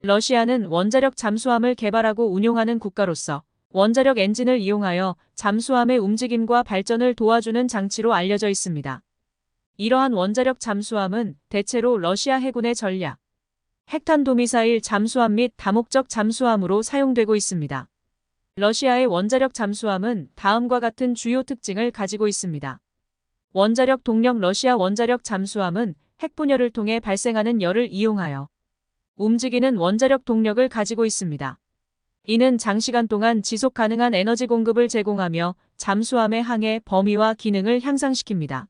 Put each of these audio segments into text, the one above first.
러시아는 원자력 잠수함을 개발하고 운용하는 국가로서 원자력 엔진을 이용하여 잠수함의 움직임과 발전을 도와주는 장치로 알려져 있습니다. 이러한 원자력 잠수함은 대체로 러시아 해군의 전략, 핵탄도미사일 잠수함 및 다목적 잠수함으로 사용되고 있습니다. 러시아의 원자력 잠수함은 다음과 같은 주요 특징을 가지고 있습니다. 원자력 동력 러시아 원자력 잠수함은 핵분열을 통해 발생하는 열을 이용하여 움직이는 원자력 동력을 가지고 있습니다. 이는 장시간 동안 지속 가능한 에너지 공급을 제공하며 잠수함의 항해 범위와 기능을 향상시킵니다.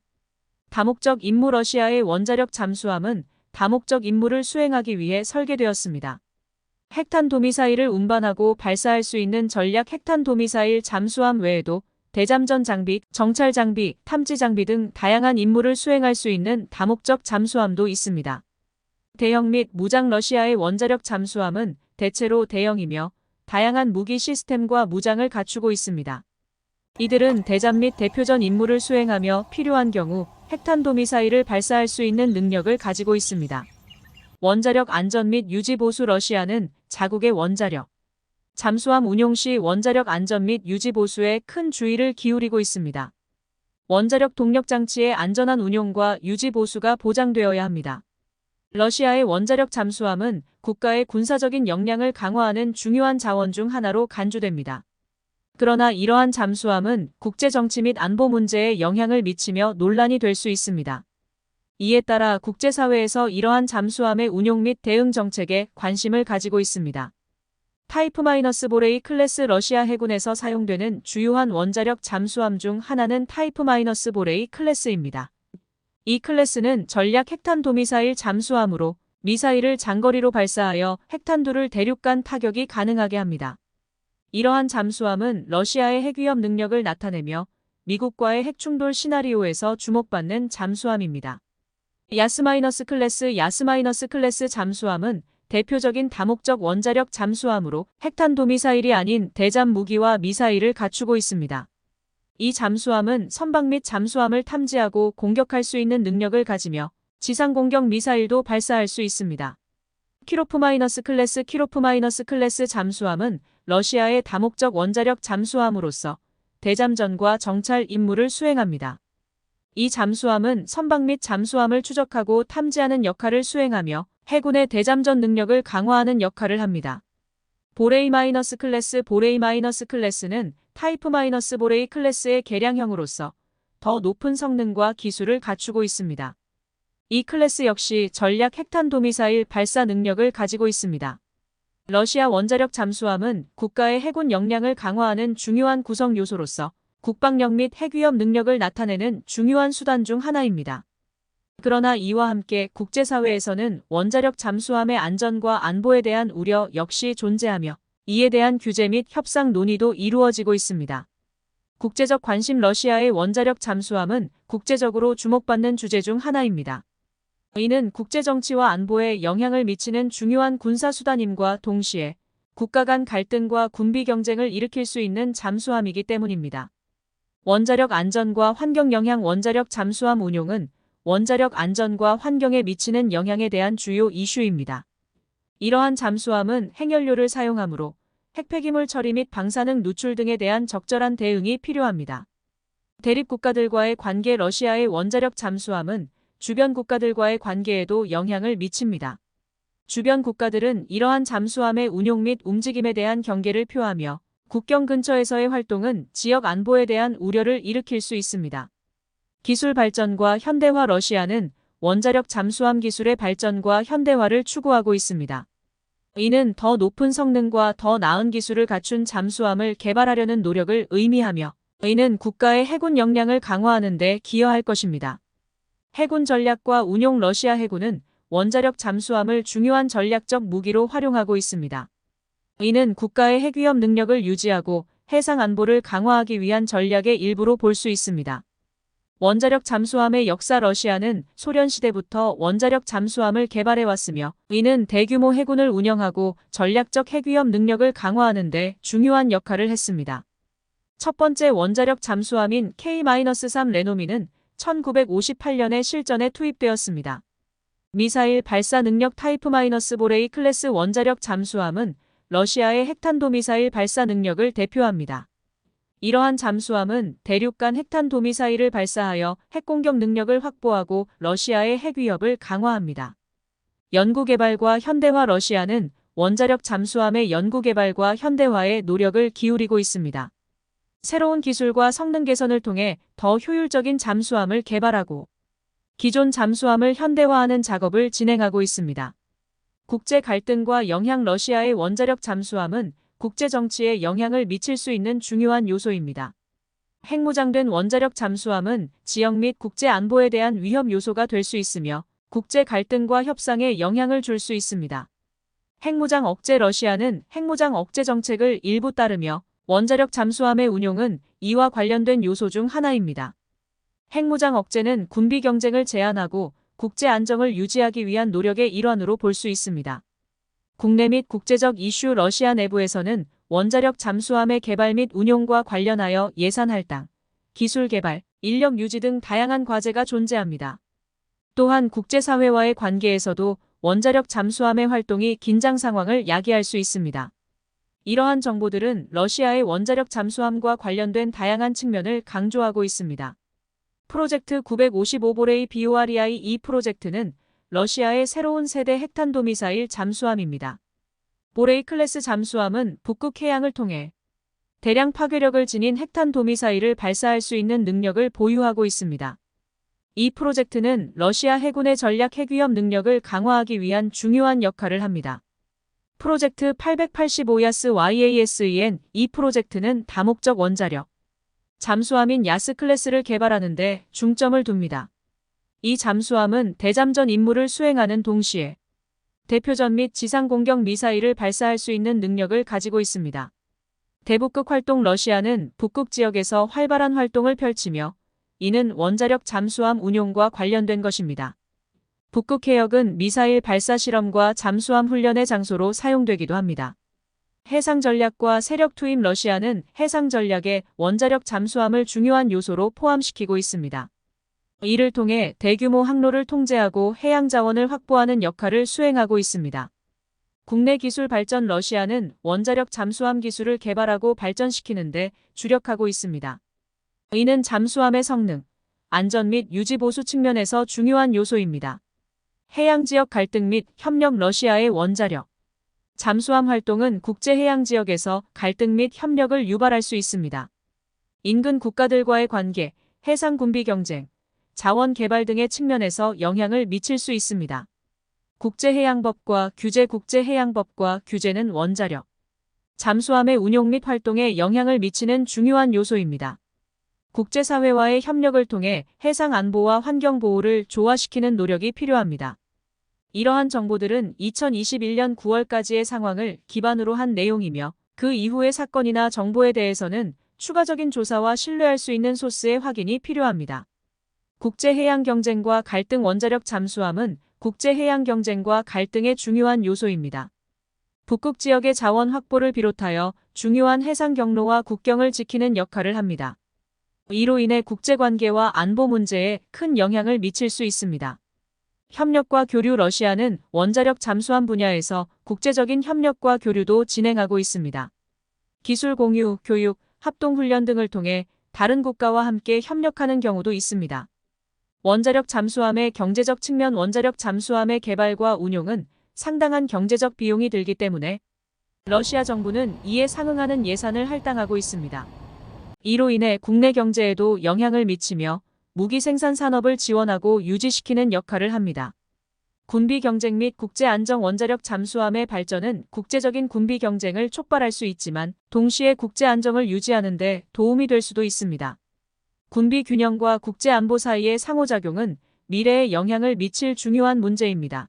다목적 임무 러시아의 원자력 잠수함은 다목적 임무를 수행하기 위해 설계되었습니다. 핵탄도미사일을 운반하고 발사할 수 있는 전략 핵탄도미사일 잠수함 외에도 대잠전 장비, 정찰 장비, 탐지 장비 등 다양한 임무를 수행할 수 있는 다목적 잠수함도 있습니다. 대형 및 무장 러시아의 원자력 잠수함은 대체로 대형이며 다양한 무기 시스템과 무장을 갖추고 있습니다. 이들은 대잠 및 대표전 임무를 수행하며 필요한 경우 핵탄도미사일을 발사할 수 있는 능력을 가지고 있습니다. 원자력 안전 및 유지 보수 러시아는 자국의 원자력 잠수함 운용 시 원자력 안전 및 유지 보수에 큰 주의를 기울이고 있습니다. 원자력 동력 장치의 안전한 운용과 유지 보수가 보장되어야 합니다. 러시아의 원자력 잠수함은 국가의 군사적인 역량을 강화하는 중요한 자원 중 하나로 간주됩니다. 그러나 이러한 잠수함은 국제 정치 및 안보 문제에 영향을 미치며 논란이 될 수 있습니다. 이에 따라 국제사회에서 이러한 잠수함의 운용 및 대응 정책에 관심을 가지고 있습니다. 타이프-보레이 클래스 러시아 해군에서 사용되는 주요한 원자력 잠수함 중 하나는 타이프-보레이 클래스입니다. 이 클래스는 전략 핵탄도미사일 잠수함으로 미사일을 장거리로 발사하여 핵탄두를 대륙 간 타격이 가능하게 합니다. 이러한 잠수함은 러시아의 핵위협 능력을 나타내며 미국과의 핵충돌 시나리오에서 주목받는 잠수함입니다. 야스-클래스 잠수함은 대표적인 다목적 원자력 잠수함으로 핵탄도미사일이 아닌 대잠 무기와 미사일을 갖추고 있습니다. 이 잠수함은 선박 및 잠수함을 탐지하고 공격할 수 있는 능력을 가지며 지상공격 미사일도 발사할 수 있습니다. 키로프-클래스 잠수함은 러시아의 다목적 원자력 잠수함으로서 대잠전과 정찰 임무를 수행합니다. 이 잠수함은 선박 및 잠수함을 추적하고 탐지하는 역할을 수행하며 해군의 대잠전 능력을 강화하는 역할을 합니다. 보레이-클래스는 타이프-보레이 클래스의 개량형으로서 더 높은 성능과 기술을 갖추고 있습니다. 이 클래스 역시 전략 핵탄도미사일 발사 능력을 가지고 있습니다. 러시아 원자력 잠수함은 국가의 해군 역량을 강화하는 중요한 구성 요소로서 국방력 및 핵위협 능력을 나타내는 중요한 수단 중 하나입니다. 그러나 이와 함께 국제사회에서는 원자력 잠수함의 안전과 안보에 대한 우려 역시 존재하며 이에 대한 규제 및 협상 논의도 이루어지고 있습니다. 국제적 관심 러시아의 원자력 잠수함은 국제적으로 주목받는 주제 중 하나입니다. 이는 국제정치와 안보에 영향을 미치는 중요한 군사수단임과 동시에 국가 간 갈등과 군비 경쟁을 일으킬 수 있는 잠수함이기 때문입니다. 원자력 안전과 환경 영향 원자력 잠수함 운용은 원자력 안전과 환경에 미치는 영향에 대한 주요 이슈입니다. 이러한 잠수함은 핵연료를 사용하므로 핵폐기물 처리 및 방사능 누출 등에 대한 적절한 대응이 필요합니다. 대립 국가들과의 관계 러시아의 원자력 잠수함은 주변 국가들과의 관계에도 영향을 미칩니다. 주변 국가들은 이러한 잠수함의 운용 및 움직임에 대한 경계를 표하며 국경 근처에서의 활동은 지역 안보에 대한 우려를 일으킬 수 있습니다. 기술 발전과 현대화 러시아는 원자력 잠수함 기술의 발전과 현대화를 추구하고 있습니다. 이는 더 높은 성능과 더 나은 기술을 갖춘 잠수함을 개발하려는 노력을 의미하며 이는 국가의 해군 역량을 강화하는 데 기여할 것입니다. 해군 전략과 운용 러시아 해군은 원자력 잠수함을 중요한 전략적 무기로 활용하고 있습니다. 이는 국가의 핵위협 능력을 유지하고 해상 안보를 강화하기 위한 전략의 일부로 볼 수 있습니다. 원자력 잠수함의 역사 러시아는 소련 시대부터 원자력 잠수함을 개발해왔으며 이는 대규모 해군을 운영하고 전략적 핵위협 능력을 강화하는 데 중요한 역할을 했습니다. 첫 번째 원자력 잠수함인 K-3 레노미는 1958년에 실전에 투입되었습니다. 미사일 발사 능력 타이프-보레이 클래스 원자력 잠수함은 러시아의 핵탄도미사일 발사 능력을 대표합니다. 이러한 잠수함은 대륙간 핵탄도미사일을 발사하여 핵공격 능력을 확보하고 러시아의 핵 위협을 강화합니다. 연구개발과 현대화 러시아는 원자력 잠수함의 연구개발과 현대화에 노력을 기울이고 있습니다. 새로운 기술과 성능 개선을 통해 더 효율적인 잠수함을 개발하고 기존 잠수함을 현대화하는 작업을 진행하고 있습니다. 국제 갈등과 영향 러시아의 원자력 잠수함은 국제 정치에 영향을 미칠 수 있는 중요한 요소입니다. 핵무장된 원자력 잠수함은 지역 및 국제 안보에 대한 위험 요소가 될 수 있으며 국제 갈등과 협상에 영향을 줄 수 있습니다. 핵무장 억제 러시아는 핵무장 억제 정책을 일부 따르며 원자력 잠수함의 운용은 이와 관련된 요소 중 하나입니다. 핵무장 억제는 군비 경쟁을 제한하고 국제 안정을 유지하기 위한 노력의 일환으로 볼 수 있습니다. 국내 및 국제적 이슈 러시아 내부에서는 원자력 잠수함의 개발 및 운용과 관련하여 예산 할당, 기술 개발, 인력 유지 등 다양한 과제가 존재합니다. 또한 국제사회와의 관계에서도 원자력 잠수함의 활동이 긴장 상황을 야기할 수 있습니다. 이러한 정보들은 러시아의 원자력 잠수함과 관련된 다양한 측면을 강조하고 있습니다. 프로젝트 955보레이 BOREI 이 프로젝트는 러시아의 새로운 세대 핵탄도미사일 잠수함입니다. 보레이 클래스 잠수함은 북극 해양을 통해 대량 파괴력을 지닌 핵탄도미사일을 발사할 수 있는 능력을 보유하고 있습니다. 이 프로젝트는 러시아 해군의 전략 핵위협 능력을 강화하기 위한 중요한 역할을 합니다. 프로젝트 885야스 YASEN 이 프로젝트는 다목적 원자력 잠수함인 야스 클래스를 개발하는 데 중점을 둡니다. 이 잠수함은 대잠전 임무를 수행하는 동시에 대표전 및 지상 공격 미사일을 발사할 수 있는 능력을 가지고 있습니다. 대북극 활동 러시아는 북극 지역에서 활발한 활동을 펼치며 이는 원자력 잠수함 운용과 관련된 것입니다. 북극 해역은 미사일 발사 실험과 잠수함 훈련의 장소로 사용되기도 합니다. 해상 전략과 세력 투입 러시아는 해상 전략에 원자력 잠수함을 중요한 요소로 포함시키고 있습니다. 이를 통해 대규모 항로를 통제하고 해양 자원을 확보하는 역할을 수행하고 있습니다. 국내 기술 발전 러시아는 원자력 잠수함 기술을 개발하고 발전시키는 데 주력하고 있습니다. 이는 잠수함의 성능, 안전 및 유지 보수 측면에서 중요한 요소입니다. 해양 지역 갈등 및 협력 러시아의 원자력 잠수함 활동은 국제 해양 지역에서 갈등 및 협력을 유발할 수 있습니다. 인근 국가들과의 관계, 해상 군비 경쟁, 자원 개발 등의 측면에서 영향을 미칠 수 있습니다. 국제해양법과 규제 국제해양법과 규제는 원자력 잠수함의 운용 및 활동에 영향을 미치는 중요한 요소입니다. 국제사회와의 협력을 통해 해상 안보와 환경 보호를 조화시키는 노력이 필요합니다. 이러한 정보들은 2021년 9월까지의 상황을 기반으로 한 내용이며 그 이후의 사건이나 정보에 대해서는 추가적인 조사와 신뢰할 수 있는 소스의 확인이 필요합니다. 국제해양 경쟁과 갈등 원자력 잠수함은 국제해양 경쟁과 갈등의 중요한 요소입니다. 북극 지역의 자원 확보를 비롯하여 중요한 해상 경로와 국경을 지키는 역할을 합니다. 이로 인해 국제관계와 안보 문제에 큰 영향을 미칠 수 있습니다. 협력과 교류 러시아는 원자력 잠수함 분야에서 국제적인 협력과 교류도 진행하고 있습니다. 기술 공유, 교육, 합동훈련 등을 통해 다른 국가와 함께 협력하는 경우도 있습니다. 원자력 잠수함의 경제적 측면 원자력 잠수함의 개발과 운용은 상당한 경제적 비용이 들기 때문에 러시아 정부는 이에 상응하는 예산을 할당하고 있습니다. 이로 인해 국내 경제에도 영향을 미치며 무기 생산 산업을 지원하고 유지시키는 역할을 합니다. 군비 경쟁 및 국제 안정 원자력 잠수함의 발전은 국제적인 군비 경쟁을 촉발할 수 있지만 동시에 국제 안정을 유지하는 데 도움이 될 수도 있습니다. 군비 균형과 국제 안보 사이의 상호작용은 미래에 영향을 미칠 중요한 문제입니다.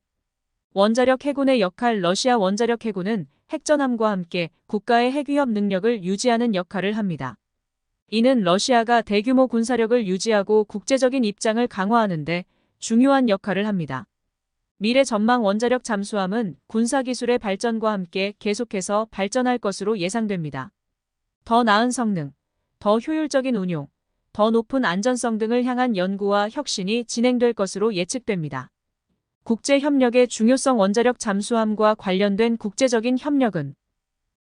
원자력 해군의 역할 러시아 원자력 해군은 핵전함과 함께 국가의 핵위협 능력을 유지하는 역할을 합니다. 이는 러시아가 대규모 군사력을 유지하고 국제적인 입장을 강화하는 데 중요한 역할을 합니다. 미래 전망 원자력 잠수함은 군사기술의 발전과 함께 계속해서 발전할 것으로 예상됩니다. 더 나은 성능, 더 효율적인 운용, 더 높은 안전성 등을 향한 연구와 혁신이 진행될 것으로 예측됩니다. 국제협력의 중요성. 원자력 잠수함과 관련된 국제적인 협력은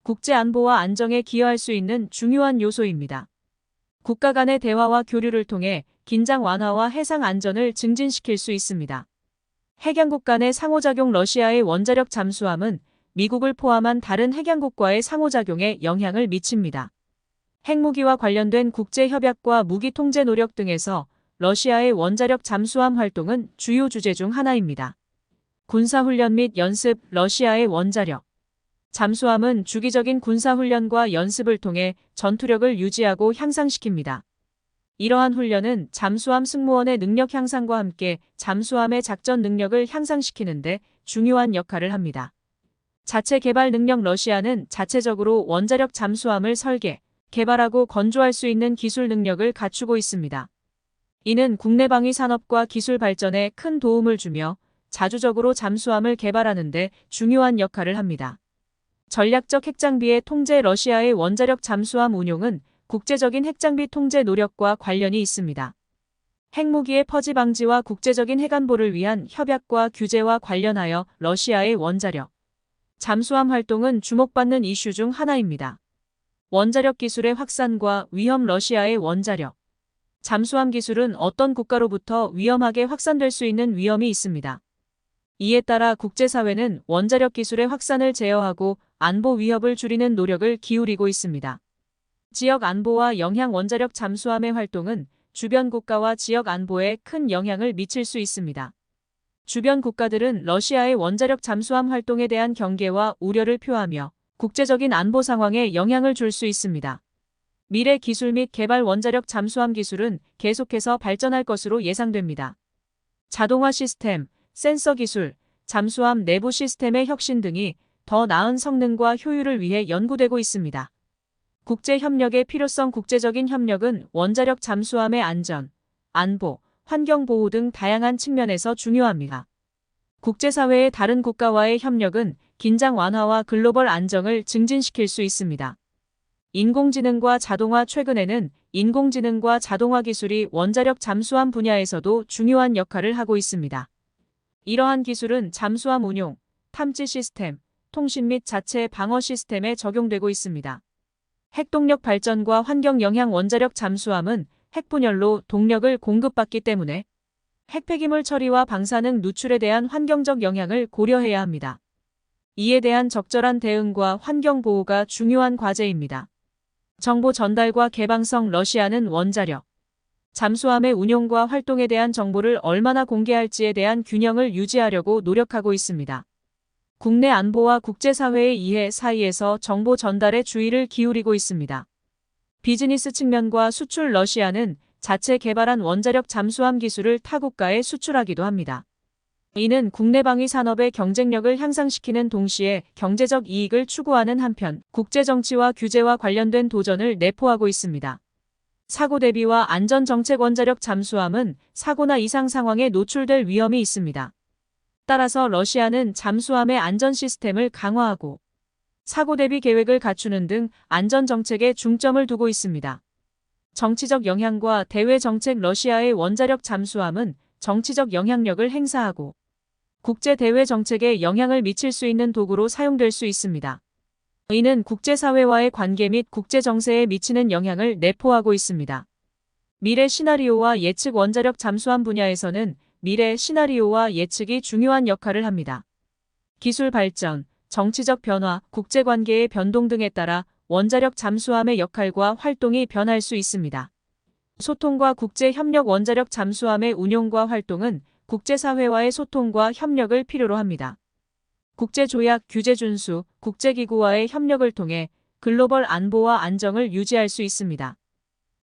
국제 안보와 안정에 기여할 수 있는 중요한 요소입니다. 국가 간의 대화와 교류를 통해 긴장 완화와 해상 안전을 증진시킬 수 있습니다. 핵양국 간의 상호작용. 러시아의 원자력 잠수함은 미국을 포함한 다른 핵양국과의 상호작용에 영향을 미칩니다. 핵무기와 관련된 국제협약과 무기 통제 노력 등에서 러시아의 원자력 잠수함 활동은 주요 주제 중 하나입니다. 군사훈련 및 연습. 러시아의 원자력 잠수함은 주기적인 군사훈련과 연습을 통해 전투력을 유지하고 향상시킵니다. 이러한 훈련은 잠수함 승무원의 능력 향상과 함께 잠수함의 작전 능력을 향상시키는 데 중요한 역할을 합니다. 자체 개발 능력. 러시아는 자체적으로 원자력 잠수함을 설계, 개발하고 건조할 수 있는 기술 능력을 갖추고 있습니다. 이는 국내 방위 산업과 기술 발전에 큰 도움을 주며 자주적으로 잠수함을 개발하는 데 중요한 역할을 합니다. 전략적 핵장비의 통제. 러시아의 원자력 잠수함 운용은 국제적인 핵장비 통제 노력과 관련이 있습니다. 핵무기의 퍼지 방지와 국제적인 핵안보를 위한 협약과 규제와 관련하여 러시아의 원자력 잠수함 활동은 주목받는 이슈 중 하나입니다. 원자력 기술의 확산과 위험. 러시아의 원자력 잠수함 기술은 어떤 국가로부터 위험하게 확산될 수 있는 위험이 있습니다. 이에 따라 국제사회는 원자력 기술의 확산을 제어하고 안보 위협을 줄이는 노력을 기울이고 있습니다. 지역 안보와 영향. 원자력 잠수함의 활동은 주변 국가와 지역 안보에 큰 영향을 미칠 수 있습니다. 주변 국가들은 러시아의 원자력 잠수함 활동에 대한 경계와 우려를 표하며 국제적인 안보 상황에 영향을 줄 수 있습니다. 미래 기술 및 개발. 원자력 잠수함 기술은 계속해서 발전할 것으로 예상됩니다. 자동화 시스템, 센서 기술, 잠수함 내부 시스템의 혁신 등이 더 나은 성능과 효율을 위해 연구되고 있습니다. 국제협력의 필요성. 국제적인 협력은 원자력 잠수함의 안전, 안보, 환경보호 등 다양한 측면에서 중요합니다. 국제사회의 다른 국가와의 협력은 긴장 완화와 글로벌 안정을 증진시킬 수 있습니다. 인공지능과 자동화. 최근에는 인공지능과 자동화 기술이 원자력 잠수함 분야에서도 중요한 역할을 하고 있습니다. 이러한 기술은 잠수함 운용, 탐지 시스템, 통신 및 자체 방어 시스템에 적용되고 있습니다. 핵동력 발전과 환경 영향. 원자력 잠수함은 핵분열로 동력을 공급받기 때문에 핵폐기물 처리와 방사능 누출에 대한 환경적 영향을 고려해야 합니다. 이에 대한 적절한 대응과 환경 보호가 중요한 과제입니다. 정보 전달과 개방성. 러시아는 원자력 잠수함의 운용과 활동에 대한 정보를 얼마나 공개할지에 대한 균형을 유지하려고 노력하고 있습니다. 국내 안보와 국제사회의 이해 사이에서 정보 전달에 주의를 기울이고 있습니다. 비즈니스 측면과 수출. 러시아는 자체 개발한 원자력 잠수함 기술을 타국가에 수출하기도 합니다. 이는 국내 방위 산업의 경쟁력을 향상시키는 동시에 경제적 이익을 추구하는 한편 국제정치와 규제와 관련된 도전을 내포하고 있습니다. 사고 대비와 안전정책. 원자력 잠수함은 사고나 이상 상황에 노출될 위험이 있습니다. 따라서 러시아는 잠수함의 안전 시스템을 강화하고 사고 대비 계획을 갖추는 등 안전정책에 중점을 두고 있습니다. 정치적 영향과 대외 정책. 러시아의 원자력 잠수함은 정치적 영향력을 행사하고 국제 대외 정책에 영향을 미칠 수 있는 도구로 사용될 수 있습니다. 이는 국제사회와의 관계 및 국제 정세에 미치는 영향을 내포하고 있습니다. 미래 시나리오와 예측. 원자력 잠수함 분야에서는 미래 시나리오와 예측이 중요한 역할을 합니다. 기술 발전, 정치적 변화, 국제관계의 변동 등에 따라 원자력 잠수함의 역할과 활동이 변할 수 있습니다. 소통과 국제협력. 원자력 잠수함의 운용과 활동은 국제사회와의 소통과 협력을 필요로 합니다. 국제조약, 규제 준수, 국제기구와의 협력을 통해 글로벌 안보와 안정을 유지할 수 있습니다.